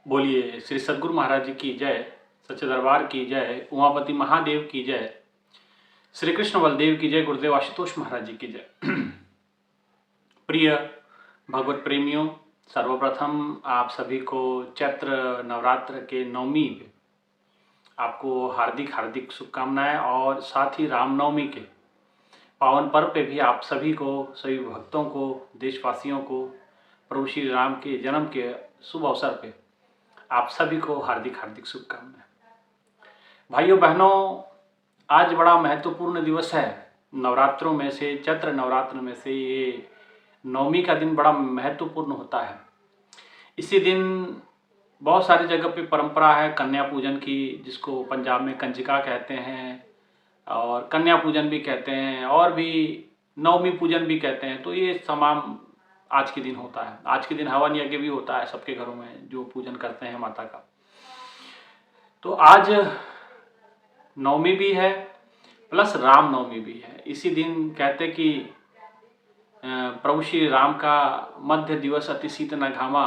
बोलिए श्री सद्गुरु महाराज जी की जय, सच्चे दरबार की जय, उमापति महादेव की जय, श्री कृष्ण बलदेव की जय, गुरुदेव आशुतोष महाराज जी की जय। प्रिय भगवत प्रेमियों, सर्वप्रथम आप सभी को चैत्र नवरात्र के नवमी पे आपको हार्दिक हार्दिक शुभकामनाएं और साथ ही रामनवमी के पावन पर्व पे भी आप सभी को, सभी भक्तों को, देशवासियों को प्रभु श्री राम के जन्म के शुभ अवसर पे आप सभी को हार्दिक हार्दिक शुभकामनाएं। भाइयों बहनों, आज बड़ा महत्वपूर्ण दिवस है। नवरात्रों में से, चैत्र नवरात्र में से ये नवमी का दिन बड़ा महत्वपूर्ण होता है। इसी दिन बहुत सारी जगह पे परंपरा है कन्या पूजन की, जिसको पंजाब में कंजिका कहते हैं और कन्या पूजन भी कहते हैं और भी नवमी पूजन भी कहते हैं। तो ये तमाम आज के दिन होता है। आज के दिन हवन यज्ञ भी होता है सबके घरों में, जो पूजन करते हैं माता का। तो आज नवमी भी है प्लस राम नवमी भी है। इसी दिन कहते कि प्रभु श्री राम का मध्य दिवस अति शीत न घामा,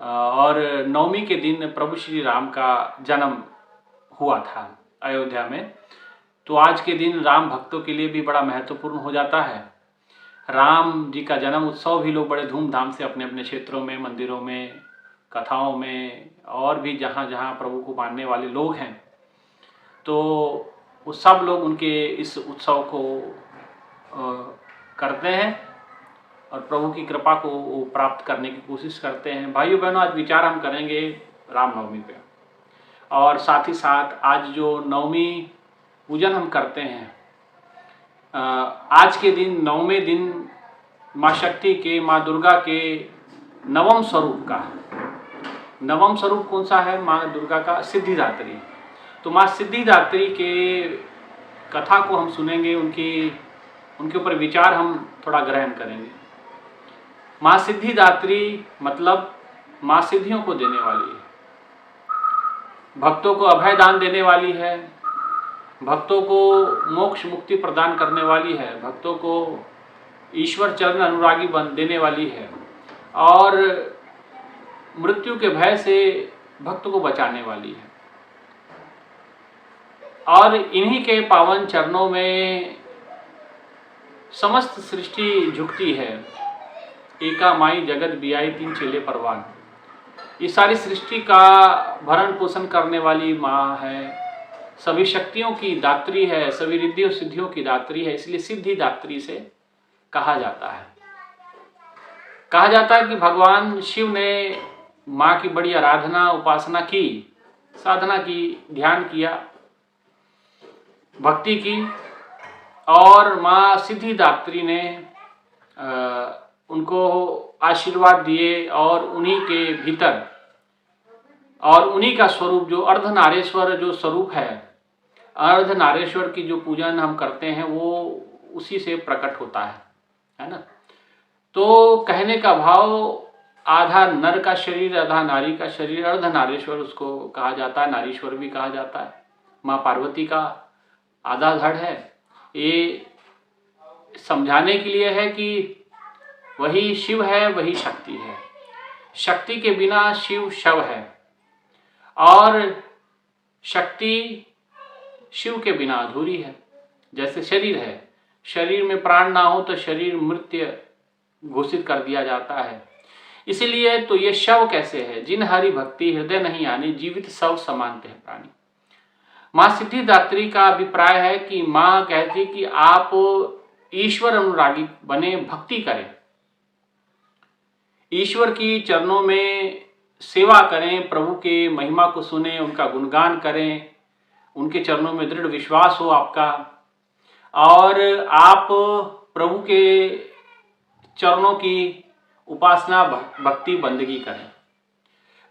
और नवमी के दिन प्रभु श्री राम का जन्म हुआ था अयोध्या में। तो आज के दिन राम भक्तों के लिए भी बड़ा महत्वपूर्ण हो जाता है। राम जी का जन्म उत्सव भी लोग बड़े धूमधाम से अपने अपने क्षेत्रों में, मंदिरों में, कथाओं में और भी जहाँ जहाँ प्रभु को मानने वाले लोग हैं, तो वो सब लोग उनके इस उत्सव को करते हैं और प्रभु की कृपा को प्राप्त करने की कोशिश करते हैं। भाइयों बहनों, आज विचार हम करेंगे रामनवमी पे, और साथ ही साथ आज जो नवमी पूजन हम करते हैं, आज के दिन नववें दिन माँ शक्ति के, माँ दुर्गा के नवम स्वरूप का, नवम स्वरूप कौन सा है? माँ दुर्गा का सिद्धिदात्री। तो माँ सिद्धिदात्री के कथा को हम सुनेंगे, उनके ऊपर विचार हम थोड़ा ग्रहण करेंगे। माँ सिद्धिदात्री मतलब माँ सिद्धियों को देने वाली है, भक्तों को अभय दान देने वाली है, भक्तों को मोक्ष मुक्ति प्रदान करने वाली है, भक्तों को ईश्वर चरण अनुरागी बन देने वाली है और मृत्यु के भय से भक्त को बचाने वाली है। और इन्हीं के पावन चरणों में समस्त सृष्टि झुकती है। एका माई जगत बियाई तीन चेले परवान। ये सारी सृष्टि का भरण पोषण करने वाली माँ है, सभी शक्तियों की दात्री है, सभी रिद्धियों सिद्धियों की दात्री है, इसलिए सिद्धिदात्री से कहा जाता है। कहा जाता है कि भगवान शिव ने माँ की बड़ी आराधना, उपासना की, साधना की, ध्यान किया, भक्ति की, और माँ सिद्धिदात्री ने उनको आशीर्वाद दिए और उन्हीं के भीतर और उन्हीं का स्वरूप जो अर्धनारेश्वर जो स्वरूप है, अर्धनारेश्वर की जो पूजन हम करते हैं वो उसी से प्रकट होता है ना। तो कहने का भाव, आधा नर का शरीर, आधा नारी का शरीर, अर्धनारेश्वर उसको कहा जाता है, नारीश्वर भी कहा जाता है। माँ पार्वती का आधा धड़ है। ये समझाने के लिए है कि वही शिव है, वही शक्ति है। शक्ति के बिना शिव शव है और शक्ति शिव के बिना अधूरी है। जैसे शरीर है, शरीर में प्राण ना हो तो शरीर मृत्यु घोषित कर दिया जाता है। इसीलिए तो ये शव कैसे है? जिन हरि भक्ति हृदय नहीं आनी, जीवित शव समानते हैं प्राणी। माँ सिद्धिदात्री का अभिप्राय है कि माँ कहती कि आप ईश्वर अनुरागी बने, भक्ति करें, ईश्वर की चरणों में सेवा करें, प्रभु के महिमा को सुने, उनका गुणगान करें, उनके चरणों में दृढ़ विश्वास हो आपका, और आप प्रभु के चरणों की उपासना, भक्ति, बंदगी करें।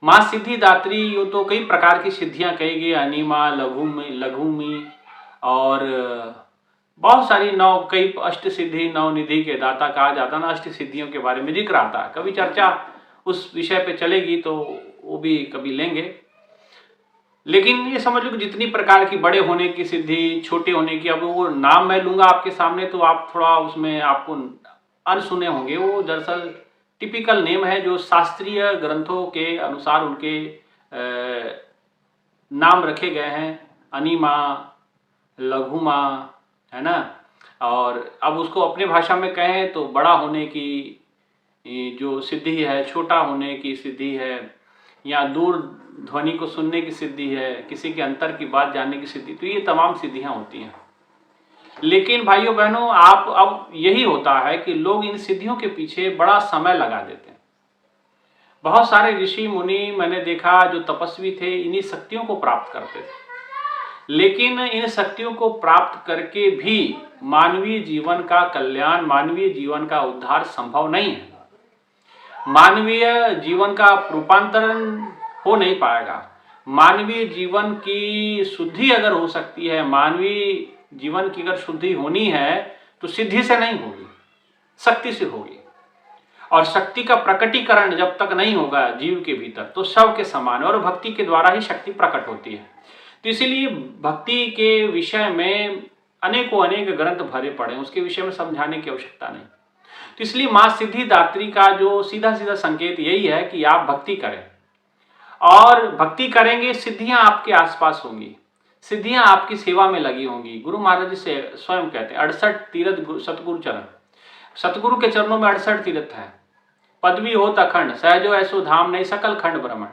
माँ सिद्धिदात्री यूँ तो कई प्रकार की सिद्धियाँ कही गई, अनिमा, लघुमी और बहुत सारी कई अष्ट सिद्धि, नवनिधि के दाता कहा जाता ना। अष्ट सिद्धियों के बारे में जिक्र आता है, कभी चर्चा उस विषय पे चलेगी तो वो भी कभी लेंगे। लेकिन ये समझ लो कि जितनी प्रकार की बड़े होने की सिद्धि, छोटे होने की, अब वो नाम मैं लूंगा आपके सामने तो आप थोड़ा उसमें आपको अनसुने होंगे। वो दरअसल टिपिकल नेम है जो शास्त्रीय ग्रंथों के अनुसार उनके नाम रखे गए हैं, अनिमा, लघुमा, है ना। और अब उसको अपने भाषा में कहें तो बड़ा होने की जो सिद्धि है, छोटा होने की सिद्धि है, या दूर ध्वनि को सुनने की सिद्धि है, किसी के अंतर की बात जानने की सिद्धि, तो ये तमाम सिद्धियां होती हैं। लेकिन भाइयों बहनों, आप अब यही होता है कि लोग इन सिद्धियों के पीछे बड़ा समय लगा देते हैं। बहुत सारे ऋषि मुनि मैंने देखा जो तपस्वी थे, इन्हीं शक्तियों को प्राप्त करते थे, लेकिन इन शक्तियों को प्राप्त करके भी मानवीय जीवन का कल्याण, मानवीय जीवन का उद्धार संभव नहीं है। मानवीय जीवन का रूपांतरण हो नहीं पाएगा। मानवीय जीवन की शुद्धि अगर हो सकती है, मानवीय जीवन की अगर शुद्धि होनी है तो सिद्धि से नहीं होगी, शक्ति से होगी। और शक्ति का प्रकटीकरण जब तक नहीं होगा जीव के भीतर तो शव के समान है, और भक्ति के द्वारा ही शक्ति प्रकट होती है। तो इसीलिए भक्ति के विषय में अनेक ग्रंथ भरे पड़े हैं, उसके विषय में समझाने की आवश्यकता नहीं। तो इसलिए मां सिद्धिदात्री का जो सीधा सीधा संकेत यही है कि आप भक्ति करें, और भक्ति करेंगे सिद्धियां आपके आसपास होंगी, सिद्धियां आपकी सेवा में लगी होंगी। गुरु महाराज जी से स्वयं कहते हैं 68 तीर्थ सतगुरु चरण, सतगुरु के चरणों में 68 तीर्थ है। पदवी हो अखंड, सहजो ऐसो धाम नहीं सकल खंड ब्रह्मांड।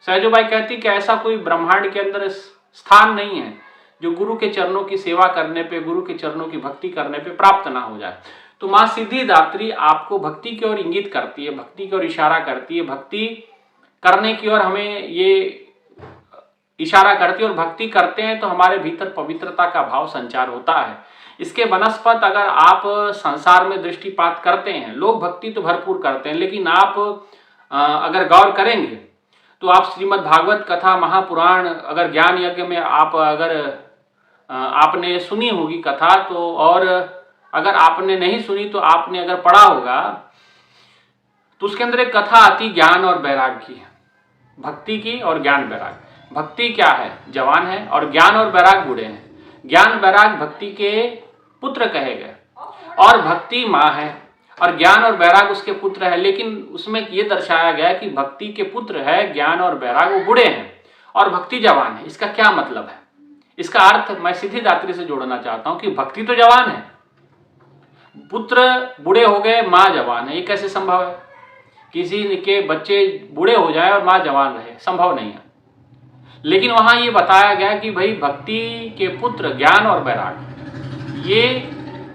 सहजो बाई कहती कि ऐसा कोई ब्रह्मांड के अंदर स्थान नहीं है जो गुरु के चरणों की सेवा करने पे, गुरु के चरणों की भक्ति करने पे प्राप्त ना हो जाए। तो मां सिद्धिदात्री आपको भक्ति की ओर इंगित करती है, भक्ति की ओर इशारा करती है, भक्ति करने की ओर हमें ये इशारा करती है, और भक्ति करते हैं तो हमारे भीतर पवित्रता का भाव संचार होता है। इसके बनस्पत अगर आप संसार में दृष्टिपात करते हैं, लोग भक्ति तो भरपूर करते हैं, लेकिन आप अगर गौर करेंगे तो आप श्रीमद् भागवत कथा, महापुराण, अगर ज्ञान यज्ञ में आप अगर आपने सुनी होगी कथा तो, और अगर आपने नहीं सुनी तो आपने अगर पढ़ा होगा तो उसके अंदर एक कथा आती ज्ञान और बैराग की, भक्ति की और ज्ञान बैराग। भक्ति क्या है? जवान है, और ज्ञान और बैराग बूढ़े हैं। ज्ञान बैराग भक्ति के पुत्र कहे गए, और भक्ति माँ है, और ज्ञान और बैराग उसके पुत्र है। लेकिन उसमें यह दर्शाया गया कि भक्ति के पुत्र है ज्ञान और बैराग, वो बूढ़े हैं और भक्ति जवान है। इसका क्या मतलब है? इसका अर्थ मैं सिद्धिदात्री से जोड़ना चाहता हूं कि भक्ति तो जवान है, पुत्र बूढ़े हो गए, माँ जवान है। ये कैसे संभव है? किसी के बच्चे बूढ़े हो जाए और माँ जवान रहे, संभव नहीं है। लेकिन वहां ये बताया गया कि भाई भक्ति के पुत्र ज्ञान और बैराग ये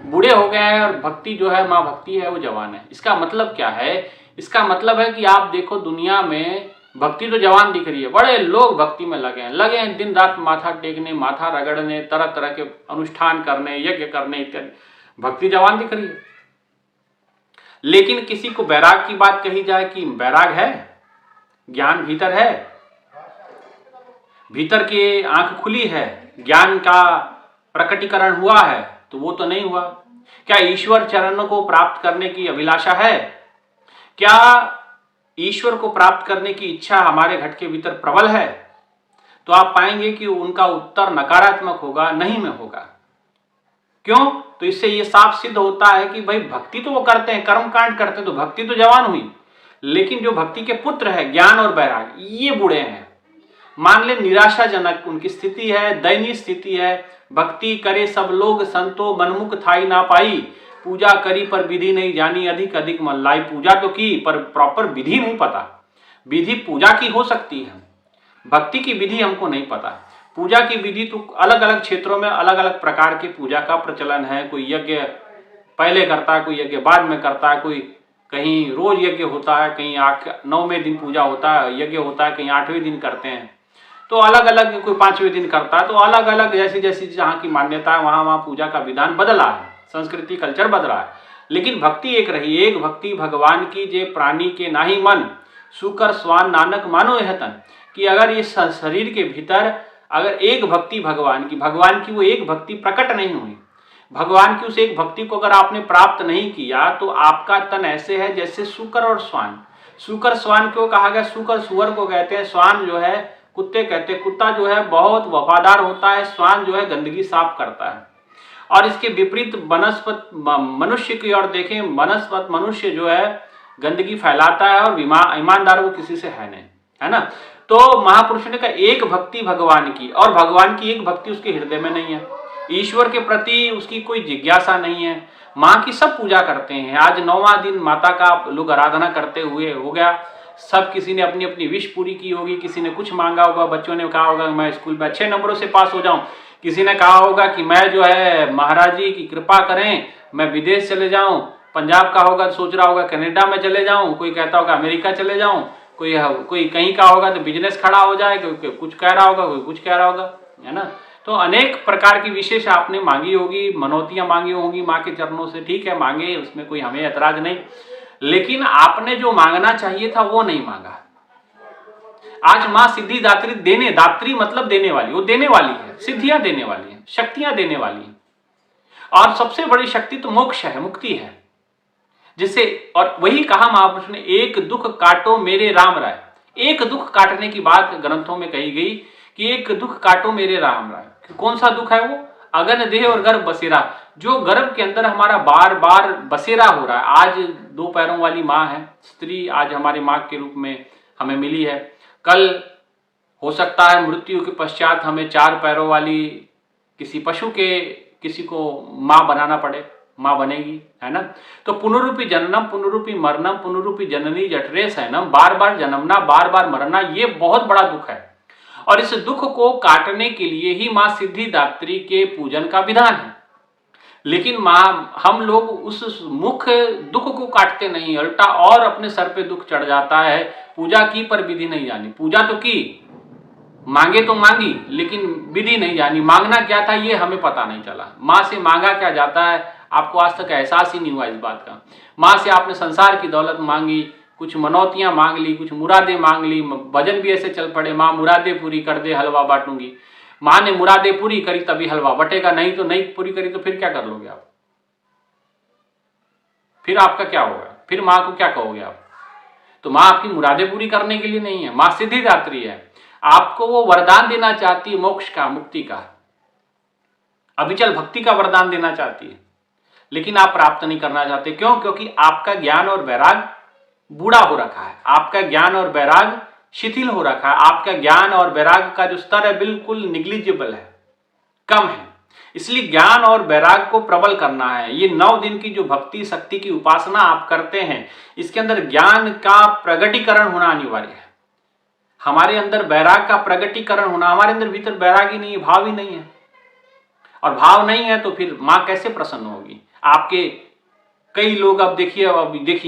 बूढ़े हो गए हैं, और भक्ति जो है माँ भक्ति है वो जवान है। इसका मतलब क्या है? इसका मतलब है कि आप देखो दुनिया में भक्ति तो जवान दिख रही है, बड़े लोग भक्ति में लगे हैं दिन रात माथा टेकने, माथा रगड़ने, तरह तरह के अनुष्ठान करने, यज्ञ करने इत्यादि, भक्ति जवान दिख रही है। लेकिन किसी को बैराग की बात कही जाए कि बैराग है, ज्ञान भीतर है, भीतर की आंख खुली है, ज्ञान का प्रकटीकरण हुआ है, तो वो तो नहीं हुआ। क्या ईश्वर चरणों को प्राप्त करने की अभिलाषा है? क्या ईश्वर को प्राप्त करने की इच्छा हमारे घट के भीतर प्रबल है? तो आप पाएंगे कि उनका उत्तर नकारात्मक होगा, नहीं में होगा। क्यों? तो इससे ये साफ सिद्ध होता है कि भाई भक्ति तो वो करते हैं, कर्मकांड करते हैं, तो भक्ति तो जवान हुई, लेकिन जो भक्ति के पुत्र है ज्ञान और बैराग ये बूढ़े हैं। मान ले निराशाजनक उनकी स्थिति है, दयनीय स्थिति है। भक्ति करे सब लोग संतो, मनमुख थाई ना पाई, पूजा करी पर विधि नहीं जानी, अधिक अधिक मन लाई। पूजा तो की पर प्रॉपर विधि नहीं पता। विधि पूजा की हो सकती है, भक्ति की विधि हमको नहीं पता। पूजा की विधि तो अलग अलग क्षेत्रों में अलग अलग प्रकार की पूजा का प्रचलन है। कोई यज्ञ पहले करता है, कोई यज्ञ बाद में करता है, कोई कहीं रोज यज्ञ होता है, कहीं 9वें दिन पूजा होता है, यज्ञ होता है, कहीं 8वें दिन करते हैं। तो अलग अलग, कोई 5वें दिन करता है। तो अलग अलग जैसी जैसी जहाँ की मान्यता है वहाँ वहाँ पूजा का विधान बदला है, संस्कृति कल्चर बदला है। लेकिन भक्ति एक रही, एक भक्ति भगवान की जे प्राणी के नाही मन, सुकर स्वान नानक मानो यह तन। कि अगर ये शरीर के भीतर अगर एक भक्ति भगवान की वो एक भक्ति प्रकट नहीं हुई, भगवान की उस एक भक्ति को अगर आपने प्राप्त नहीं किया, तो आपका तन ऐसे है जैसे सुकर और स्वान। सुकर स्वान क्यों कहा गया? सुकर सुअर को कहते हैं, स्वान जो है कुत्ते कहते हैं। कुत्ता जो है बहुत वफादार होता है, स्वान जो है गंदगी साफ करता है। और इसके विपरीत वनस्पत मनुष्य की ओर देखें, वनस्पत मनुष्य जो है गंदगी फैलाता है और ईमानदार वो किसी से है नहीं, है ना। तो महापुरुष ने कहा एक भक्ति भगवान की, और भगवान की एक भक्ति उसके हृदय में नहीं है, ईश्वर के प्रति उसकी कोई जिज्ञासा नहीं है। माँ की सब पूजा करते हैं, आज 9वां दिन माता का लोग आराधना करते हुए हो गया, सब किसी ने अपनी अपनी विश पूरी की होगी, किसी ने कुछ मांगा होगा, बच्चों ने कहा होगा मैं स्कूल में अच्छे नंबरों से पास हो जाऊं, किसी ने कहा होगा कि मैं जो है महाराज जी की कृपा करें मैं विदेश चले जाऊं, पंजाब का होगा तो सोच रहा होगा कनाडा में चले जाऊं, कोई कहता होगा अमेरिका चले जाऊं, कोई कहीं का होगा तो बिजनेस खड़ा हो जाए, कोई कुछ कह रहा होगा, कोई कुछ कह रहा होगा, है ना। तो अनेक प्रकार की विशेष आपने मांगी होगी, मनौतियां मांगी होंगी माँ के चरणों से, ठीक है मांगे, उसमें कोई हमें ऐतराज नहीं, लेकिन आपने जो मांगना चाहिए था वो नहीं मांगा। आज माँ सिद्धिदात्री, देने दात्री मतलब देने वाली, वो देने वाली है, सिद्धियां देने वाली है, शक्तियां देने वाली है, और सबसे बड़ी शक्ति तो मोक्ष है, मुक्ति है, जिससे, और वही कहा महापुरुष ने एक दुख काटो मेरे राम राय। एक दुख काटने की बात ग्रंथों में कही गई कि एक दुख काटो मेरे राम राय। कौन सा दुख है वो? अगन देह और गर्भ बसेरा, जो गर्भ के अंदर हमारा बार बार बसेरा हो रहा है। आज 2 पैरों वाली माँ है स्त्री, आज हमारे माँ के रूप में हमें मिली है, कल हो सकता है मृत्यु के पश्चात हमें 4 पैरों वाली किसी पशु के किसी को माँ बनाना पड़े, माँ बनेगी, है ना। तो पुनरूपी जननम पुनरूपी मरणम पुनरूपी जननी जठरे शयनम, बार बार जन्मना बार बार मरना, ये बहुत बड़ा दुख है, और इस दुख को काटने के लिए ही माँ सिद्धिदात्री के पूजन का विधान है। लेकिन माँ, हम लोग उस मुख्य दुख को काटते नहीं, उल्टा और अपने सर पे दुख चढ़ जाता है। पूजा की पर विधि नहीं जानी, पूजा तो की, मांगे तो मांगी, लेकिन विधि नहीं जानी, मांगना क्या था ये हमें पता नहीं चला, माँ से मांगा क्या जाता है आपको आज तक एहसास ही नहीं हुआ इस बात का। माँ से आपने संसार की दौलत मांगी, कुछ मनौतियां मांग ली, कुछ मुरादें मांग ली, भजन भी ऐसे चल पड़े, माँ मुरादें पूरी कर दे हलवा बांटूंगी। माँ ने मुरादें पूरी करी तभी हलवा बटेगा, नहीं तो नहीं पूरी करी तो फिर क्या कर लोगे आप, फिर आपका क्या होगा, फिर माँ को क्या कहोगे आप। तो माँ आपकी मुरादें पूरी करने के लिए नहीं है, माँ सिद्धिदात्री है, आपको वो वरदान देना चाहती है, मोक्ष का, मुक्ति का, अभिचल भक्ति का वरदान देना चाहती है, लेकिन आप प्राप्त नहीं करना चाहते। क्यों? क्योंकि आपका ज्ञान और वैराग बूढ़ा हो रखा है, आपका ज्ञान और वैराग शिथिल हो रखा है, आपका ज्ञान और वैराग का जो स्तर है बिल्कुल निग्लिजिबल है, कम है। इसलिए ज्ञान और वैराग को प्रबल करना है। ये 9 दिन की जो भक्ति शक्ति की उपासना आप करते हैं, इसके अंदर ज्ञान का प्रगटीकरण होना अनिवार्य है, हमारे अंदर वैराग का प्रगटीकरण होना। हमारे अंदर भीतर वैराग ही नहीं है, भाव ही नहीं है, और भाव नहीं है तो फिर माँ कैसे प्रसन्न होगी आपके। कई लोग, अब देखिए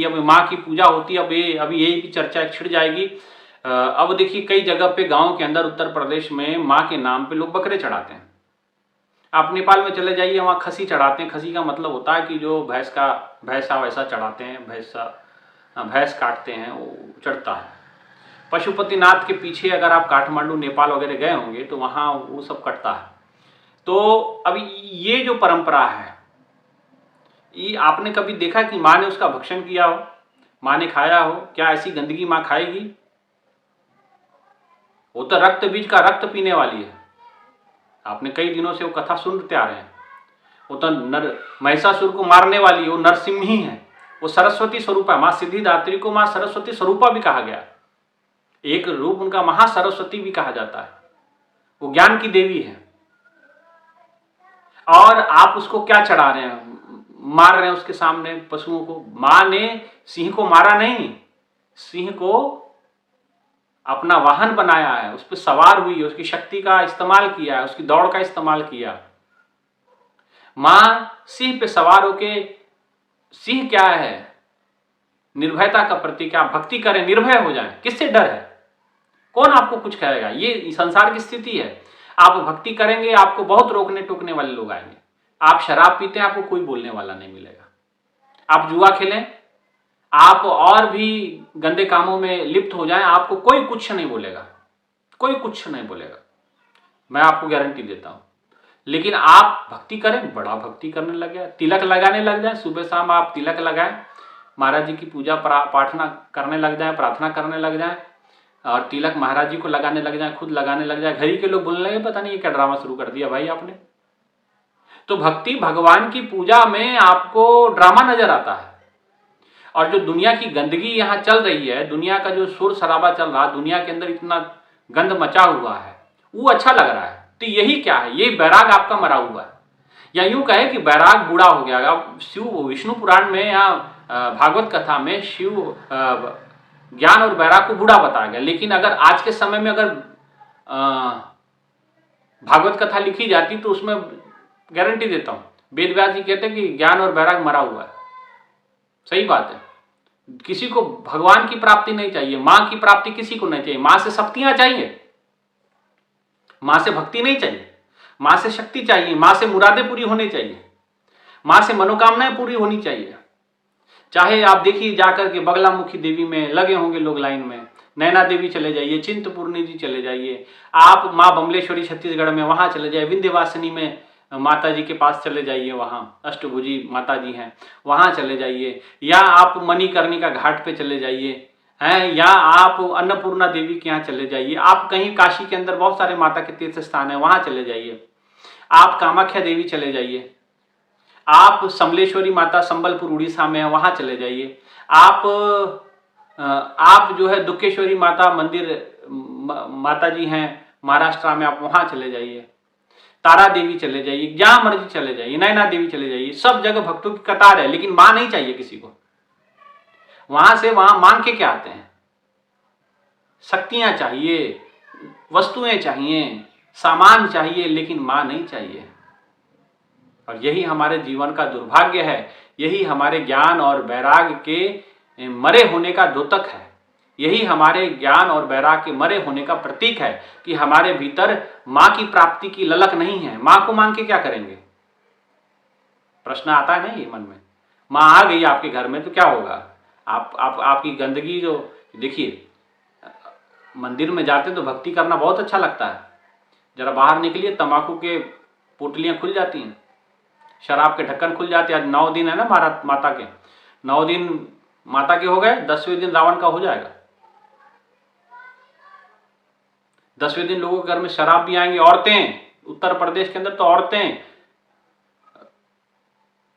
अब माँ की पूजा होती है, अभी यही की चर्चा छिड़ जाएगी। अब देखिए कई जगह पे गांव के अंदर उत्तर प्रदेश में माँ के नाम पे लोग बकरे चढ़ाते हैं। आप नेपाल में चले जाइए, वहाँ खसी चढ़ाते हैं। खसी का मतलब होता है कि जो भैंसा वैसा चढ़ाते हैं, भैंस काटते हैं, वो चढ़ता है। पशुपतिनाथ के पीछे अगर आप काठमांडू नेपाल वगैरह गए होंगे तो वहाँ वो सब कटता है। तो अभी ये जो परंपरा है, ये आपने कभी देखा कि माँ ने उसका भक्षण किया हो, माँ ने खाया हो? क्या ऐसी गंदगी माँ खाएगी? वो तो रक्त बीज का रक्त पीने वाली है। आपने कई दिनों से वो कथा सुनते आ रहे हैं। वो तो महिषासुर को मारने वाली है, वो नरसिंही है, वो सरस्वती स्वरूप है। माँ सिद्धिदात्री को माँ सरस्वती स्वरूपा भी कहा गया, एक रूप उनका महासरस्वती भी कहा जाता है। वो ज्ञान की देवी है, और आप उसको क्या चढ़ा रहे हैं, मार रहे हैं उसके सामने पशुओं को। मां ने सिंह को मारा नहीं, सिंह को अपना वाहन बनाया है, उस पर सवार हुई है, उसकी शक्ति का इस्तेमाल किया है, उसकी दौड़ का इस्तेमाल किया। मां सिंह पे सवार होके, सिंह क्या है? निर्भयता का प्रतीक। आप भक्ति करें, निर्भय हो जाएं, किससे डर है? कौन आपको कुछ कहेगा? ये संसार की स्थिति है। आप भक्ति करेंगे, आपको बहुत रोकने टोकने वाले लोग आएंगे। आप शराब पीते हैं, आपको कोई बोलने वाला नहीं मिलेगा। आप जुआ खेलें, आप और भी गंदे कामों में लिप्त हो जाएं, आपको कोई कुछ नहीं बोलेगा, कोई कुछ नहीं बोलेगा, मैं आपको गारंटी देता हूं। लेकिन आप भक्ति करें, बड़ा भक्ति करने लग जाए, तिलक लगाने लग जाए, सुबह शाम आप तिलक लगाएं, महाराज जी की पूजा प्रार्थना करने लग जाए, प्रार्थना करने लग जाए, और तिलक महाराज जी को लगाने लग जाए, खुद लगाने लग जाए। घर ही के लोग बोलने लगे, पता नहीं ये क्या ड्रामा शुरू कर दिया भाई आपने। तो भक्ति, भगवान की पूजा में आपको ड्रामा नजर आता है। और जो दुनिया की गंदगी यहाँ चल रही है, दुनिया का जो शोर शराबा चल रहा है, दुनिया के अंदर इतना गंद मचा हुआ है, वो अच्छा लग रहा है। तो यही क्या है, ये बैराग आपका मरा हुआ है, या यूं कहे कि बैराग बूढ़ा हो गया। अब शिव विष्णु पुराण में या भागवत कथा में शिव ज्ञान और बैराग को बूढ़ा बताया गया, लेकिन अगर आज के समय में अगर भागवत कथा लिखी जाती तो उसमें गारंटी देता हूं, वेद व्यास जी कहते हैं कि ज्ञान और बैराग मरा हुआ है। सही बात है, किसी को भगवान की प्राप्ति नहीं चाहिए, मां की प्राप्ति किसी को नहीं चाहिए। मां से शक्तियां चाहिए, मां से भक्ति नहीं चाहिए, मां से शक्ति चाहिए, मां से मुरादें पूरी होनी चाहिए, मां से मनोकामनाएं पूरी होनी चाहिए। चाहे आप देखिए जाकर के बगलामुखी देवी में लगे होंगे लोग लाइन में, नैना देवी चले जाइए, चिंतपूर्णी जी चले जाइए, आप मां बमलेश्वरी छत्तीसगढ़ में वहां चले जाइए, विंध्यवासिनी में माता जी के पास चले जाइए, वहां अष्टभुजी माता जी हैं, वहां चले जाइए, या आप मणिकर्णिका घाट पे चले जाइए हैं, या आप अन्नपूर्णा देवी के यहाँ चले जाइए, आप कहीं काशी के अंदर बहुत सारे माता के तीर्थ स्थान है, वहां चले जाइए, आप कामाख्या देवी चले जाइए, आप समलेश्वरी माता संबलपुर उड़ीसा में है, वहां चले जाइए, आप जो है दुखेश्वरी माता मंदिर माता जी हैं महाराष्ट्र में, आप वहां चले जाइए, तारा देवी चले जाइए, जहां मर्जी चले जाइए, नैना देवी चले जाइए, सब जगह भक्तों की कतार है, लेकिन मां नहीं चाहिए किसी को। वहां से वहां मांग के क्या आते हैं, शक्तियां चाहिए, वस्तुएं चाहिए, सामान चाहिए, लेकिन मां नहीं चाहिए। और यही हमारे जीवन का दुर्भाग्य है, यही हमारे ज्ञान और वैराग के मरे होने का द्योतक है, यही हमारे ज्ञान और वैराग के मरे होने का प्रतीक है कि हमारे भीतर मां की प्राप्ति की ललक नहीं है। मां को मांग के क्या करेंगे, प्रश्न आता है नहीं मन में। मां आ गई आपके घर में तो क्या होगा, आपकी गंदगी जो, देखिए मंदिर में जाते तो भक्ति करना बहुत अच्छा लगता है, जरा बाहर निकलिए तंबाकू के पोटलियां खुल जाती हैं, शराब के ढक्कन खुल जाते हैं। आज 9 दिन है ना माता के, 9 दिन माता के हो गए, 10वें दिन रावण का हो जाएगा। 10वें दिन लोगों के घर में शराब भी आएंगी। औरतें, उत्तर प्रदेश के अंदर तो औरतें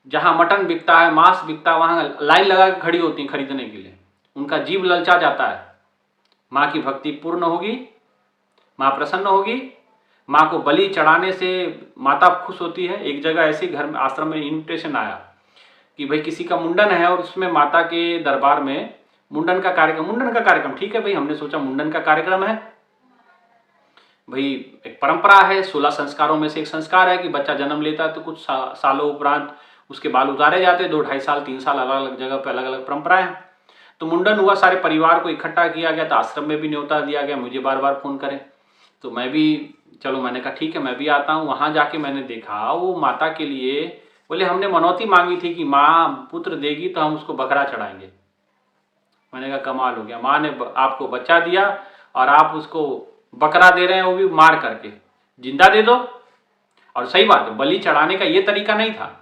जहां मटन बिकता है, मांस बिकता है, वहां लाइन लगा के खड़ी होती हैं खरीदने के लिए, उनका जीव ललचा जाता है। मां की भक्ति पूर्ण होगी, मां प्रसन्न होगी, मां को बलि चढ़ाने से माता खुश होती है। एक जगह ऐसे घर में आश्रम में इन्विटेशन आया कि भाई किसी का मुंडन है और उसमें माता के दरबार में मुंडन का कार्यक्रम, ठीक है भाई, हमने सोचा मुंडन का कार्यक्रम है भाई, एक परंपरा है, 16 संस्कारों में से एक संस्कार है कि बच्चा जन्म लेता है तो कुछ सालों उपरांत उसके बाल उतारे जाते हैं, 2 ढाई साल 3 साल, अलग अलग जगह पे अलग अलग परंपराएं हैं। तो मुंडन हुआ, सारे परिवार को इकट्ठा किया गया, तो आश्रम में भी न्योता दिया गया, मुझे बार बार फोन करें, तो मैं भी चलो, मैंने कहा ठीक है मैं भी आता हूँ। वहां जाके मैंने देखा वो माता के लिए बोले हमने मनौती मांगी थी कि माँ पुत्र देगी तो हम उसको बकरा चढ़ाएंगे। मैंने कहा कमाल हो गया, माँ ने आपको बच्चा दिया और आप उसको बकरा दे रहे हैं, वो भी मार करके, जिंदा दे दो। और सही बात है, बलि चढ़ाने का ये तरीका नहीं था।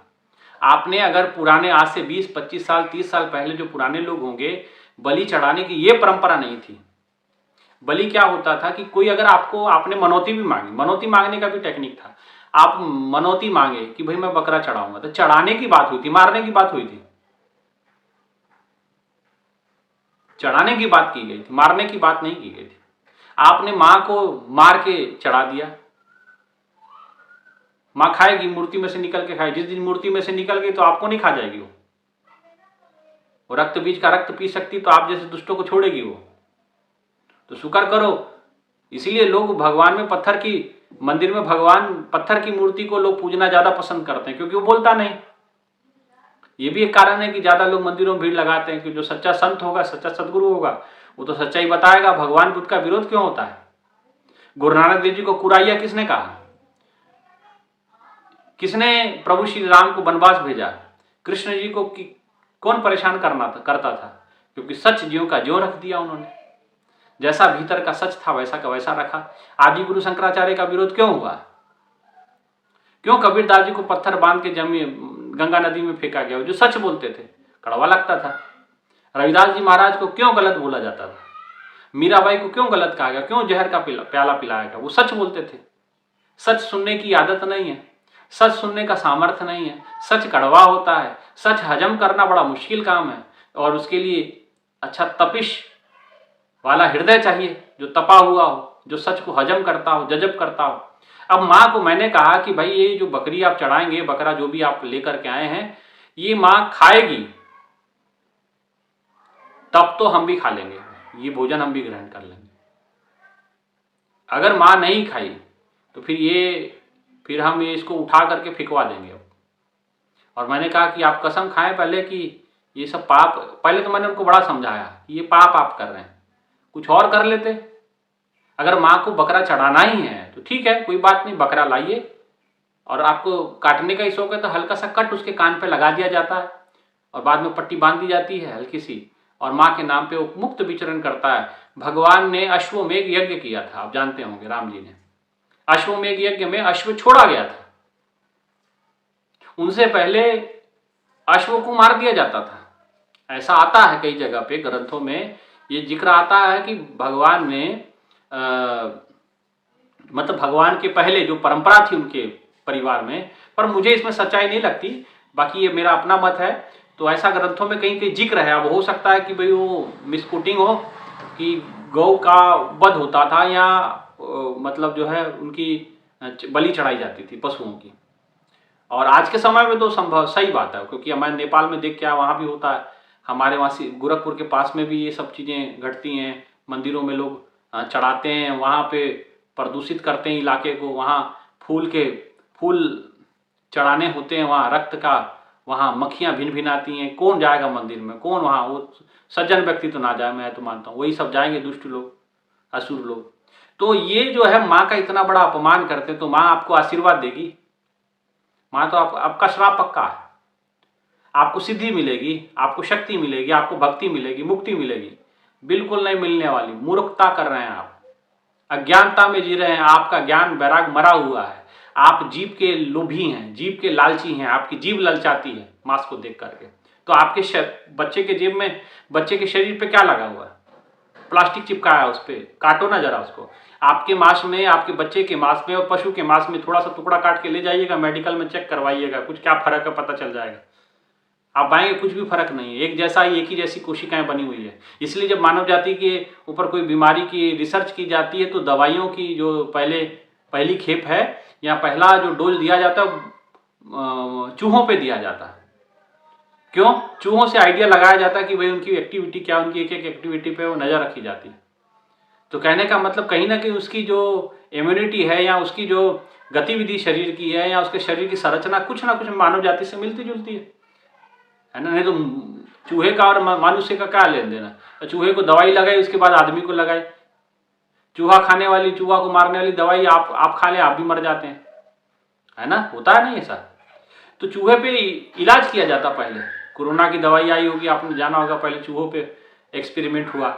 आपने अगर पुराने, आज से 20, 25 साल, 30 साल पहले जो पुराने लोग होंगे, बलि चढ़ाने की ये परंपरा नहीं थी। बलि क्या होता था कि कोई अगर आपने मनौती भी मांगी, मनौती मांगने का भी टेक्निक था, आप मनौती मांगे कि भाई मैं बकरा चढ़ाऊंगा, तो चढ़ाने की बात हुई थी, मारने की बात हुई थी, चढ़ाने की बात की गई थी, मारने की बात नहीं की गई थी। आपने मां को मार के चढ़ा दिया, मां खाएगी, मूर्ति में से निकल के खाएगी, जिस दिन मूर्ति में से निकल गई तो आपको नहीं खा जाएगी वो रक्त बीज का रक्त पी सकती तो आप जैसे दुष्टों को छोड़ेगी वो। तो शुक्र करो, इसीलिए लोग भगवान में मंदिर में भगवान पत्थर की मूर्ति को लोग पूजना ज्यादा पसंद करते हैं, क्योंकि वो बोलता नहीं। ये भी एक कारण है कि ज्यादा लोग मंदिरों में भीड़ लगाते हैं कि जो सच्चा संत होगा, सच्चा सदगुरु होगा, वो तो सच्चाई बताएगा। भगवान बुद्ध का विरोध क्यों होता है? गुरु नानक देव जी को कुराइया किसने कहा? किसने प्रभु श्री राम को वनवास भेजा? कृष्ण जी को कौन परेशान करता था? क्योंकि सच ज्यों का ज्यों रख दिया उन्होंने, जैसा भीतर का सच था वैसा का वैसा रखा। आदि गुरु शंकराचार्य का विरोध क्यों हुआ? क्यों कबीरदास जी को पत्थर बांध के गंगा नदी में फेंका गया? जो सच बोलते थे, कड़वा लगता था। रविदास जी महाराज को क्यों गलत बोला जाता था? मीराबाई को क्यों गलत कहा गया? क्यों जहर का प्याला पिलाया गया? वो सच बोलते थे। सच सुनने की आदत नहीं है, सच सुनने का सामर्थ्य नहीं है, सच कड़वा होता है, सच हजम करना बड़ा मुश्किल काम है। और उसके लिए अच्छा तपिश वाला हृदय चाहिए, जो तपा हुआ हो, जो सच को हजम करता हो, जजब करता हो। अब माँ को मैंने कहा कि भाई ये जो बकरी आप चढ़ाएंगे, बकरा जो भी आप लेकर के आए हैं, ये माँ खाएगी तब तो हम भी खा लेंगे, ये भोजन हम भी ग्रहण कर लेंगे। अगर माँ नहीं खाई तो फिर हम ये इसको उठा करके फिकवा देंगे। और मैंने कहा कि आप कसम खाएं पहले कि ये सब पाप, पहले तो मैंने उनको बड़ा समझाया ये पाप आप कर रहे हैं, कुछ और कर लेते। अगर माँ को बकरा चढ़ाना ही है तो ठीक है, कोई बात नहीं, बकरा लाइए, और आपको काटने का ही शौक है तो हल्का सा कट उसके कान पे लगा दिया जाता है और बाद में पट्टी बांध दी जाती है हल्की सी, और माँ के नाम पे वो मुक्त विचरण करता है। भगवान ने अश्वमेघ यज्ञ किया था, आप जानते होंगे, राम जी ने अश्वमेघ यज्ञ में अश्व छोड़ा गया था, उनसे पहले अश्व को मार दिया जाता था। ऐसा आता है कई जगह पे ग्रंथों में, ये जिक्र आता है कि भगवान ने मतलब भगवान के पहले जो परंपरा थी उनके परिवार में, पर मुझे इसमें सच्चाई नहीं लगती, बाकी ये मेरा अपना मत है। तो ऐसा ग्रंथों में कहीं कहीं जिक्र है, अब हो सकता है कि भाई वो मिसकोटिंग हो कि गौ का वध होता था या मतलब जो है उनकी बलि चढ़ाई जाती थी पशुओं की, और आज के समय में तो संभव सही बात है, क्योंकि मैं नेपाल में देख के आया, वहाँ भी होता है। हमारे वहाँ से गोरखपुर के पास में भी ये सब चीज़ें घटती हैं, मंदिरों में लोग चढ़ाते हैं, वहाँ पे प्रदूषित करते हैं इलाके को, वहाँ फूल चढ़ाने होते हैं, वहाँ रक्त का, वहाँ मक्खियाँ भिन भिन आती हैं। कौन जाएगा मंदिर में, कौन वहाँ, वो सज्जन व्यक्ति तो ना जाए, मैं तो मानता हूँ, वही सब जाएंगे दुष्ट लोग, असुर लोग। तो ये जो है माँ का इतना बड़ा अपमान करते हैं, तो माँ आपको आशीर्वाद देगी? माँ तो आपका श्राप पक्का है। आपको सिद्धि मिलेगी, आपको शक्ति मिलेगी, आपको भक्ति मिलेगी, मुक्ति मिलेगी? बिल्कुल नहीं मिलने वाली। मूर्खता कर रहे हैं आप, अज्ञानता में जी रहे हैं, आपका ज्ञान वैराग मरा हुआ है, आप जीव के लोभी हैं, जीव के लालची हैं, आपकी जीव ललचाती है मांस को देख करके। तो आपके बच्चे के जेब में, बच्चे के शरीर पे क्या लगा हुआ है? प्लास्टिक चिपकाया है, उस पर काटो ना जरा उसको। आपके मांस में, आपके बच्चे के मांस में और पशु के मांस में थोड़ा सा टुकड़ा काट के ले जाइएगा, मेडिकल में चेक करवाइएगा, कुछ क्या फर्क है पता चल जाएगा। आप पाएंगे कुछ भी फर्क नहीं है, एक जैसा ही, एक ही जैसी कोशिकाएं बनी हुई है। इसलिए जब मानव जाति के ऊपर कोई बीमारी की रिसर्च की जाती है तो दवाइयों की जो पहली खेप है या पहला जो डोज दिया जाता है चूहों पे दिया जाता है। क्यों? चूहों से आइडिया लगाया जाता है कि भाई उनकी एक्टिविटी क्या, उनकी एक एक एक्टिविटी पे वो नजर रखी जाती है। तो कहने का मतलब कहीं ना कहीं उसकी जो इम्यूनिटी है या उसकी जो गतिविधि शरीर की है या उसके शरीर की संरचना कुछ ना कुछ मानव जाति से मिलती जुलती है ना? नहीं तो चूहे का और मनुष्य का क्या लेन देना? चूहे को दवाई लगाई, उसके बाद आदमी को लगाई। चूहा खाने वाली, चूहा को मारने वाली दवाई आप खा ले, आप भी मर जाते हैं, है ना? होता है नहीं ऐसा? तो चूहे पे इलाज किया जाता पहले। कोरोना की दवाई आई होगी, आपने जाना होगा, पहले चूहों पे एक्सपेरिमेंट हुआ,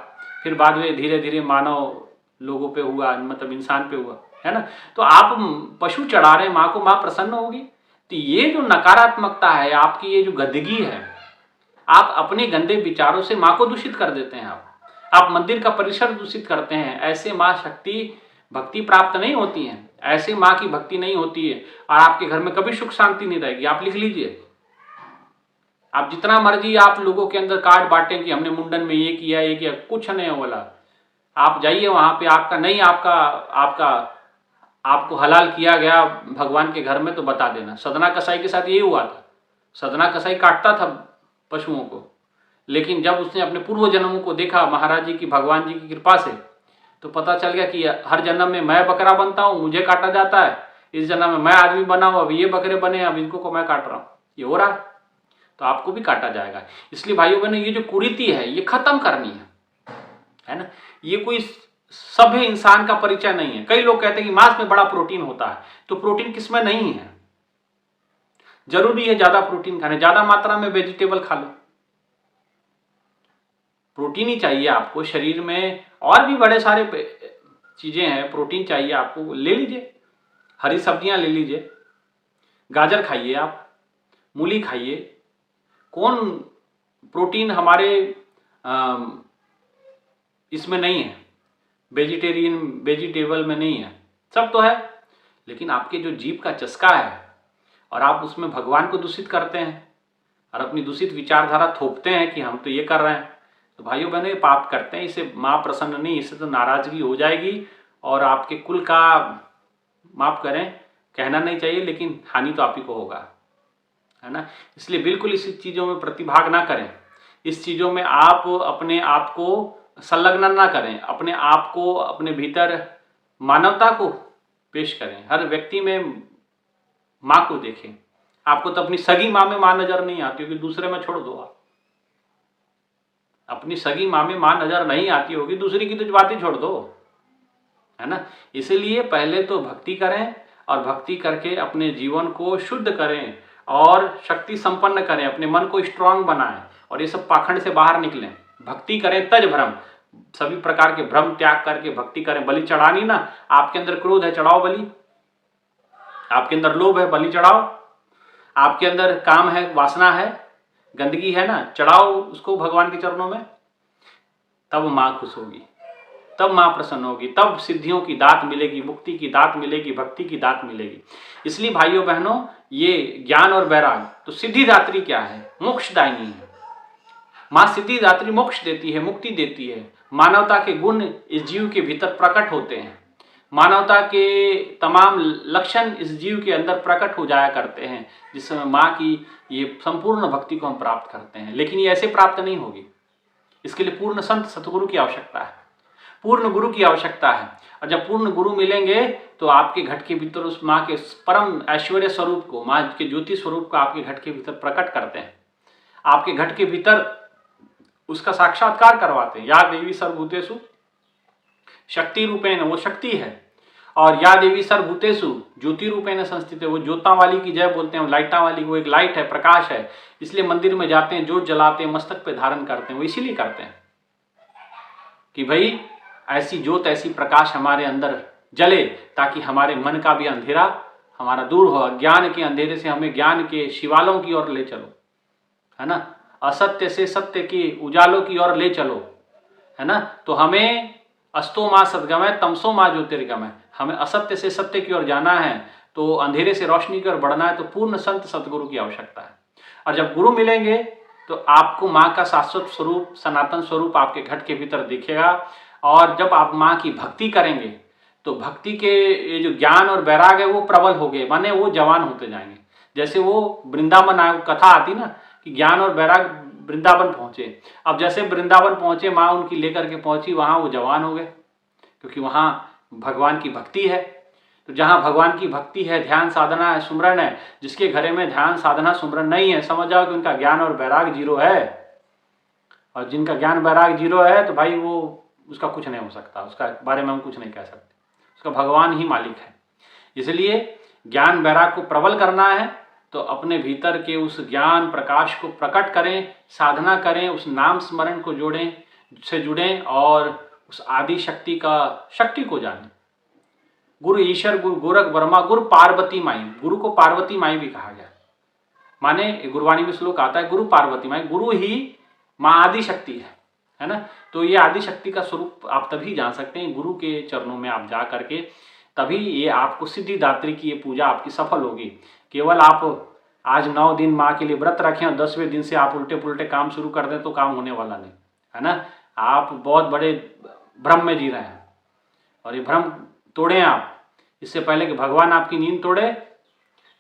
फिर बाद में धीरे धीरे मानव लोगों पे हुआ, मतलब इंसान पे हुआ, है ना? तो आप पशु चढ़ा रहे हैं माँ को, माँ प्रसन्न होगी? तो ये जो नकारात्मकता है आपकी, ये जो गंदगी है, आप अपने गंदे विचारों से माँ को दूषित कर देते हैं। आप मंदिर का परिसर दूषित करते हैं। ऐसे माँ शक्ति भक्ति प्राप्त नहीं होती है, ऐसे माँ की भक्ति नहीं होती है, और आपके घर में कभी सुख शांति नहीं रहेगी। आप लिख लीजिए, आप जितना मर्जी आप लोगों के अंदर कार्ड बांटें कि हमने मुंडन में ये किया, ये किया, कुछ नहीं बोला। आप जाइए वहां पे, आपका नहीं, आपको हलाल किया गया भगवान के घर में, तो बता देना। सदना कसाई के साथ यही हुआ था। सदना कसाई काटता था पशुओं को, लेकिन जब उसने अपने पूर्व जन्मों को देखा महाराज जी की, भगवान जी की कृपा से, तो पता चल गया कि हर जन्म में मैं बकरा बनता हूँ, मुझे काटा जाता है, इस जन्म में मैं आदमी बना हूँ, अब ये बकरे बने, अब इनको को मैं काट रहा हूँ, ये हो रहा है, तो आपको भी काटा जाएगा। इसलिए भाइयों बहनों, ये जो कुरीति है ये खत्म करनी है ना? ये कोई सभ्य इंसान का परिचय नहीं है। कई लोग कहते हैं कि मांस में बड़ा प्रोटीन होता है, तो प्रोटीन किसमें नहीं है? जरूरी है ज्यादा प्रोटीन खाने, ज्यादा मात्रा में वेजिटेबल खा लो, प्रोटीन ही चाहिए आपको शरीर में। और भी बड़े सारे चीजें हैं, प्रोटीन चाहिए आपको, ले लीजिए, हरी सब्जियां ले लीजिए, गाजर खाइए, आप मूली खाइए। कौन प्रोटीन हमारे इसमें नहीं है? वेजिटेबल में नहीं है, सब तो है, लेकिन आपके जो जीभ का चस्का है और आप उसमें भगवान को दूषित करते हैं, और अपनी दूषित विचारधारा थोपते हैं कि हम तो ये कर रहे हैं, तो भाइयों बहनों ये पाप करते हैं, इससे माँ प्रसन्न नहीं, इससे तो नाराजगी हो जाएगी और आपके कुल का, माफ करें कहना नहीं चाहिए, लेकिन हानि तो आप ही को होगा, है ना। इसलिए बिल्कुल इस चीज़ों में प्रतिभाग ना करें, इस चीज़ों में आप अपने आप को संलग्न ना करें, अपने आप को, अपने भीतर मानवता को पेश करें। हर व्यक्ति में माँ को देखें। आपको तो अपनी सगी माँ में माँ नजर नहीं आती होगी, दूसरे में छोड़ दो। आप अपनी सगी माँ में माँ नजर नहीं आती होगी, दूसरी की तो बात ही छोड़ दो, है ना। इसीलिए पहले तो भक्ति करें और भक्ति करके अपने जीवन को शुद्ध करें और शक्ति संपन्न करें, अपने मन को स्ट्रांग बनाएं और ये सब पाखंड से बाहर निकलें। भक्ति करें तज भ्रम, सभी प्रकार के भ्रम त्याग करके भक्ति करें। बलि चढ़ानी ना, आपके अंदर क्रोध है चढ़ाओ बलि, आपके अंदर लोभ है बलि चढ़ाओ, आपके अंदर काम है, वासना है, गंदगी है ना, चढ़ाओ उसको भगवान के चरणों में। तब माँ खुश होगी, तब माँ प्रसन्न होगी, तब सिद्धियों की दात मिलेगी, मुक्ति की दात मिलेगी, भक्ति की दात मिलेगी। इसलिए भाइयों बहनों, ये ज्ञान और वैराग तो सिद्धिदात्री क्या है? मोक्षदायिनी है। माँ सिद्धिदात्री मोक्ष देती है, मुक्ति देती है। मानवता के गुण इस जीव के भीतर प्रकट होते हैं, मानवता के तमाम लक्षण इस जीव के अंदर प्रकट हो जाया करते हैं, जिसमें माँ की ये संपूर्ण भक्ति को हम प्राप्त करते हैं। लेकिन ये ऐसे प्राप्त नहीं होगी, इसके लिए पूर्ण संत सतगुरु की आवश्यकता है, पूर्ण गुरु की आवश्यकता है। और जब पूर्ण गुरु मिलेंगे तो आपके घट के भीतर उस माँ के परम ऐश्वर्य स्वरूप को, माँ के ज्योति स्वरूप को आपके घट के भीतर प्रकट करते हैं, आपके घट के भीतर उसका साक्षात्कार करवाते हैं। या देवी सर्वभूतेषु शक्ति रूपेण, वो शक्ति है, और या देवी सर्वभूतेषु ज्योति रूपेण संस्थित है, वो ज्योता वाली की जय बोलते हैं, लाइटा वाली, वो एक लाइट है, प्रकाश है। इसलिए मंदिर में जाते हैं, ज्योत जलाते हैं, मस्तक पे धारण करते हैं, वो इसीलिए करते हैं कि भाई ऐसी ज्योत, ऐसी प्रकाश हमारे अंदर जले, ताकि हमारे मन का भी अंधेरा हमारा दूर हो, अज्ञान के अंधेरे से हमें ज्ञान के शिवालों की ओर ले चलो, है ना, असत्य से सत्य की उजालों की ओर ले चलो, है ना। तो हमें अस्तो माँ सदगमय तमसो माँ ज्योतिर्गमय, हमें असत्य से सत्य की ओर जाना है, तो अंधेरे से रोशनी की ओर बढ़ना है, तो पूर्ण संत सतगुरु की आवश्यकता है। और जब गुरु मिलेंगे तो आपको माँ का शाश्वत स्वरूप, सनातन स्वरूप आपके घट के भीतर दिखेगा। और जब आप माँ की भक्ति करेंगे तो भक्ति के ये जो ज्ञान और वैराग है वो प्रबल हो गए, माने वो जवान होते जाएंगे। जैसे वो वृंदावन आए, कथा आती ना कि ज्ञान और वैराग वृंदावन पहुंचे। अब जैसे वृंदावन पहुंचे, माँ उनकी लेकर के पहुंची, वहां वो जवान हो गए, क्योंकि वहां भगवान की भक्ति है। तो जहां भगवान की भक्ति है, ध्यान साधना है, सुमरन है, जिसके घरे में ध्यान साधना सुमरन नहीं है, समझ जाओ कि उनका ज्ञान और वैराग जीरो है। और जिनका ज्ञान वैराग जीरो है तो भाई वो, उसका कुछ नहीं हो सकता, उसका बारे में हम कुछ नहीं कह सकते, उसका भगवान ही मालिक है। इसलिए ज्ञान वैराग को प्रबल करना है तो अपने भीतर के उस ज्ञान प्रकाश को प्रकट करें, साधना करें, उस नाम स्मरण को जोड़ें, से जुड़ें और उस आदि शक्ति को जानें। गुरु ईश्वर, गुरु गोरख वर्मा, गुरु पार्वती माई, गुरु को पार्वती माई भी कहा गया, माने गुरुवाणी में श्लोक आता है गुरु पार्वती माई, गुरु ही माँ आदि शक्ति है ना। तो ये आदि शक्ति का स्वरूप आप तभी जान सकते हैं, गुरु के चरणों में आप जा करके, तभी ये आपको सिद्धिदात्री की ये पूजा आपकी सफल होगी। केवल आप आज 9 दिन माँ के लिए व्रत रखें और 10वें दिन से आप उल्टे पुल्टे काम शुरू कर दें तो काम होने वाला नहीं, है ना। आप बहुत बड़े भ्रम में जी रहे हैं और ये भ्रम तोड़ें आप, इससे पहले कि भगवान आपकी नींद तोड़े।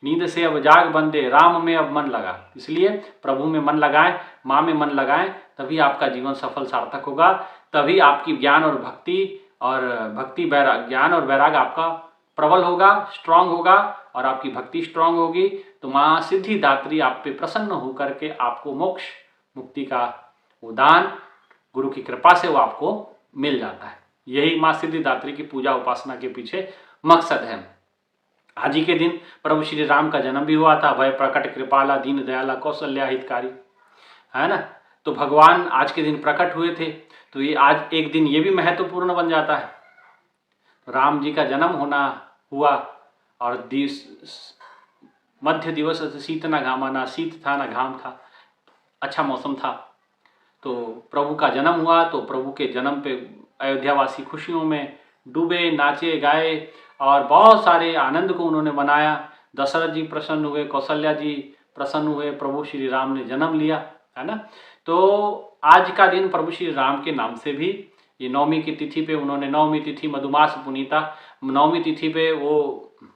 नींद से अब जाग बंदे, राम में अब मन लगा। इसलिए प्रभु में मन लगाएं, माँ में मन लगाएं, तभी आपका जीवन सफल सार्थक होगा, तभी आपकी ज्ञान और भक्ति वैराग, ज्ञान और वैराग आपका प्रबल होगा, स्ट्रांग होगा, और आपकी भक्ति स्ट्रांग होगी तो माँ सिद्धिदात्री आप पे प्रसन्न होकर के आपको मोक्ष मुक्ति का वो दान गुरु की कृपा से वो आपको मिल जाता है। यही माँ सिद्धिदात्री की पूजा उपासना के पीछे मकसद है। आज ही के दिन प्रभु श्री राम का जन्म भी हुआ था, भय प्रकट कृपाला दीन दयाला कौशल्या हितकारी, है ना। तो भगवान आज के दिन प्रकट हुए थे, तो ये आज एक दिन ये भी महत्वपूर्ण बन जाता है। राम जी का जन्म होना हुआ और मध्य दिवस शीत न घामा, ना शीत था ना घाम था, अच्छा मौसम था। तो प्रभु का जन्म हुआ, तो प्रभु के जन्म पे अयोध्यावासी खुशियों में डूबे, नाचे गाए और बहुत सारे आनंद को उन्होंने मनाया। दशरथ जी प्रसन्न हुए, कौशल्या जी प्रसन्न हुए, प्रभु श्री राम ने जन्म लिया, है ना। तो आज का दिन प्रभु श्री राम के नाम से भी, ये नवमी की तिथि पे उन्होंने, नवमी तिथि मधुमास पुनीता, नवमी तिथि पे वो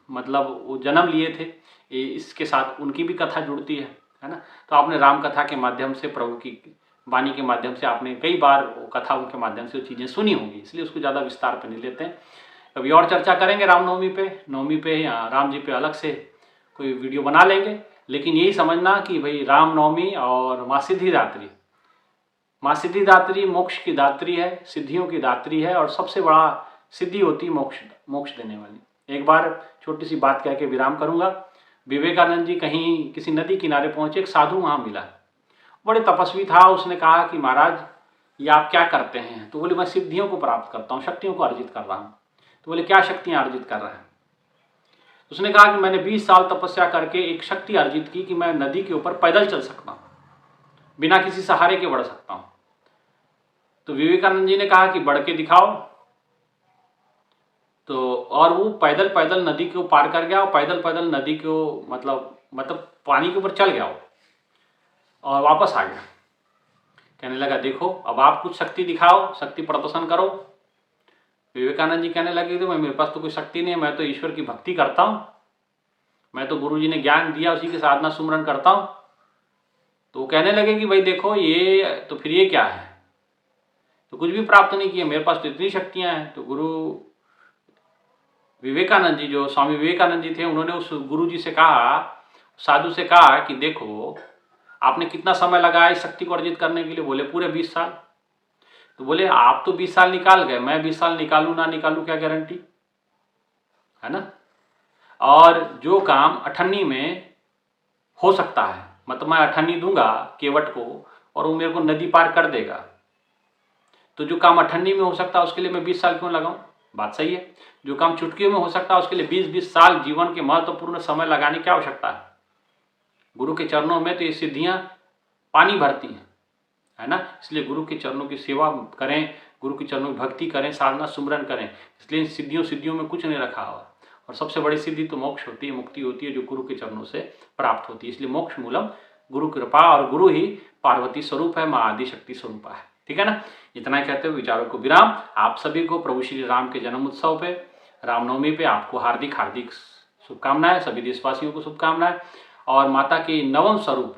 मतलब वो जन्म लिए थे, इसके साथ उनकी भी कथा जुड़ती है ना। तो आपने राम कथा के माध्यम से, प्रभु की वाणी के माध्यम से आपने कई बार वो कथा उनके माध्यम से वो चीज़ें सुनी होंगी, इसलिए उसको ज़्यादा विस्तार पे नहीं लेते हैं। कभी और चर्चा करेंगे रामनवमी पे, नवमी पे या राम जी पे अलग से कोई वीडियो बना लेंगे। लेकिन यही समझना कि भाई रामनवमी और माँ सिद्धिदात्री, माँ सिद्धिदात्री मोक्ष की दात्री है, सिद्धियों की दात्री है, और सबसे बड़ा सिद्धि होती है मोक्ष देने वाली। एक बार छोटी सी बात कह के विराम करूंगा। विवेकानंद जी कहीं किसी नदी किनारे पहुंचे, एक साधु वहां मिला, बड़े तपस्वी था। उसने कहा कि महाराज ये आप क्या करते हैं? तो बोले मैं सिद्धियों को प्राप्त करता हूँ, शक्तियों को अर्जित कर रहा हूँ। तो बोले क्या शक्तियाँ अर्जित कर रहा है? उसने कहा कि मैंने 20 साल तपस्या करके एक शक्ति अर्जित की कि मैं नदी के ऊपर पैदल चल सकता हूँ, बिना किसी सहारे के बढ़ सकता हूँ। तो विवेकानंद जी ने कहा कि बढ़ के दिखाओ। तो और वो पैदल पैदल नदी को पार कर गया, और पैदल पैदल नदी को मतलब पानी के ऊपर चल गया वो, और वापस आ गया। कहने लगा देखो अब आप कुछ शक्ति दिखाओ, शक्ति प्रदर्शन करो। विवेकानंद जी कहने लगे तो मेरे पास तो कोई शक्ति नहीं है, मैं तो ईश्वर की भक्ति करता हूँ, मैं तो गुरु जी ने ज्ञान दिया उसी की साधना सुमरन करता हूँ। तो वो कहने लगे कि भाई देखो ये तो फिर ये क्या है, तो कुछ भी प्राप्त नहीं किया, मेरे पास तो इतनी शक्तियाँ हैं। तो गुरु विवेकानंद जी, जो स्वामी विवेकानंद जी थे, उन्होंने उस गुरु जी से कहा, साधु से कहा कि देखो आपने कितना समय लगाया इस शक्ति को अर्जित करने के लिए? बोले पूरे 20 साल। तो बोले आप तो 20 साल निकाल गए, मैं 20 साल निकालूं ना निकालूं क्या गारंटी है ना। और जो काम अठन्नी में हो सकता है, मतलब मैं अठन्नी दूंगा केवट को और वो मेरे को नदी पार कर देगा, तो जो काम अठन्नी में हो सकता है उसके लिए मैं 20 साल क्यों लगाऊं? बात सही है। जो काम चुटकियों में हो सकता है उसके लिए 20-20 साल जीवन के महत्वपूर्ण समय लगाने की आवश्यकता है। गुरु के चरणों में तो ये सिद्धियां पानी भरती हैं, है ना। इसलिए गुरु के चरणों की सेवा करें, गुरु के चरणों की भक्ति करें, साधना सुमरन करें। इसलिए सिद्धियों में कुछ नहीं रखा हुआ, और सबसे बड़ी सिद्धि तो मोक्ष होती है, मुक्ति होती है, जो गुरु के चरणों से प्राप्त होती है। इसलिए मोक्ष मूलम गुरु कृपा, और गुरु ही पार्वती स्वरूप है, माँ आदि शक्ति स्वरूप है। ठीक है ना। इतना कहते हुए विचारों को विराम। आप सभी को प्रभु श्री राम के जन्म उत्सव पे, रामनवमी पे आपको हार्दिक हार्दिक शुभकामनाएं, सभी देशवासियों को शुभकामनाएं। और माता के नवम स्वरूप,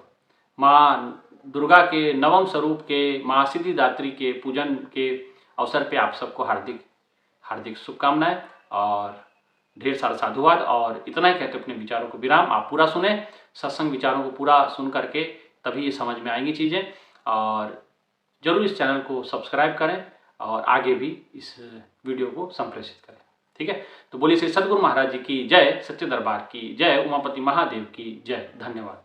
माँ दुर्गा के नवम स्वरूप के, माँ सिद्धिदात्री के पूजन के अवसर पे आप सबको हार्दिक हार्दिक शुभकामनाएं और ढेर सारा साधुवाद। और इतना ही कहते अपने विचारों को विराम। आप पूरा सुने, सत्संग विचारों को पूरा सुन करके तभी ये समझ में आएंगी चीज़ें। और जरूर इस चैनल को सब्सक्राइब करें और आगे भी इस वीडियो को संप्रेषित करें। ठीक है। तो बोलिए श्री सद्गुरु महाराज जी की जय, सच्चे दरबार की जय, उमापति महादेव की जय। धन्यवाद।